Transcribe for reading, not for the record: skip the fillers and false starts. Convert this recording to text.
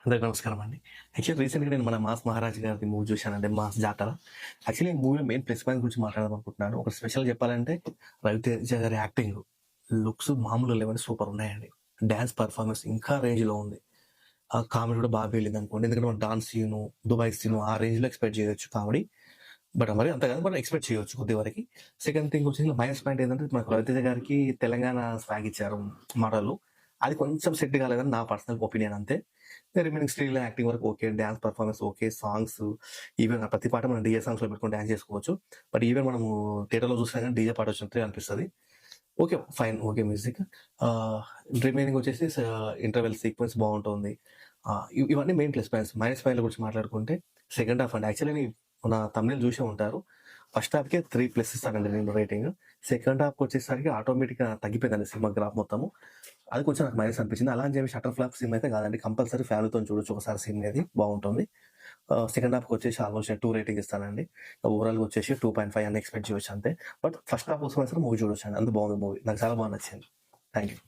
అందరికి నమస్కారం అండి. యాక్చువల్లీ రీసెంట్‌గా నేను మన 'మాస్ మహారాజ్' గారిది మూవీ చూశానండి 'మాస్ జాతర'. యాక్చువల్లీ ఈ మూవీలో మెయిన్ ప్లస్ పాయింట్ గురించి మాట్లాడదాం అనుకుంటున్నాను. ఒక స్పెషల్ చెప్పాలంటే 'రవితేజ' గారి యాక్టింగ్, లుక్స్ మామూలుగా లేవండి, సూపర్ ఉన్నాయండి. డాన్స్ పెర్ఫార్మన్స్ ఇంకా రేంజ్‌లో ఉంది. ఆ కామెడీ కూడా బాగా వెళ్ళిందనుకోండి. ఎందుకంటే మనం డాన్స్ సీను, దుబాయ్ సీను ఆ రేంజ్‌లో ఎక్స్‌పెక్ట్ చేయొచ్చు కామెడీ. బట్ మరి అంత కాదు, బట్ ఎక్స్‌పెక్ట్ చేయొచ్చు కొద్ది వరకి. సెకండ్ థింగ్ వచ్చేసి మైనస్ పాయింట్ ఏంటంటే మనకు 'రవితేజ' గారికి తెలంగాణ స్వాగ్ ఇచ్చారు మోడలు. అది కొంచెం సెట్ కాలేదని నా పర్సనల్ ఒపీనియన్ అంతే. రిమైనింగ్ స్టిల్ యాక్టింగ్ వరకు okay. Dance performance okay. Songs even ప్రతి పాట మనం డీజే సాంగ్స్‌లో పెట్టుకొని డాన్స్ చేసుకోవచ్చు. బట్ ఈవెన్ మనము థియేటర్‌లో చూసినా గాని డీజే పాట వచ్చినట్టే అనిపిస్తది. ఓకే. ఫైన్. Okay music. ఆహ్, రిమైనింగ్ వచ్చేసి ఇంటర్వెల్ సీక్వెన్స్ బావుంటుంది. ఇవన్నీ మెయిన్ ప్లస్ పాయింట్స్. మైనస్ పాయింట్‌ల గురించి మాట్లాడుకుంటే సెకండ్ హాఫ్ అండి. యాక్చువల్లీ మన థంబ్‌నెయిల్ చూసే ఉంటారు. ఫస్ట్ హాఫ్‌కే 3+ ఇస్తానండి నేను రేటింగ్. సెకండ్ హాఫ్‌కొచ్చేసరికి ఆటోమేటిక్‌గా తగ్గిపోయిందండి సినిమా గ్రాఫ్ మొత్తము. అది కొంచెం నాకు మైనస్ అనిపించింది. అలా అని చెప్పి షట్టర్ ఫ్లాప్ సినిమా అయితే కాదండి. కంపల్సరీ ఫ్యామిలీతోని చూడొచ్చు ఒకసారి సినిమా ఇది బావుంటుంది. సెకండ్ హాఫ్‌కొచ్చేసి ఆల్మోస్ట్ నేను 2 రేటింగ్ ఇస్తానండి. ఓవరాల్‌గా వచ్చేసి 2.5 అని ఎక్స్‌పెక్ట్ చేయొచ్చు అంతే. బట్ ఫస్ట్ హాఫ్ కోసం మాత్రం మూవీ చూడొచ్చండి. అంత బాగుంది మూవీ. నాకు చాలా బాగా నచ్చింది. Thank you.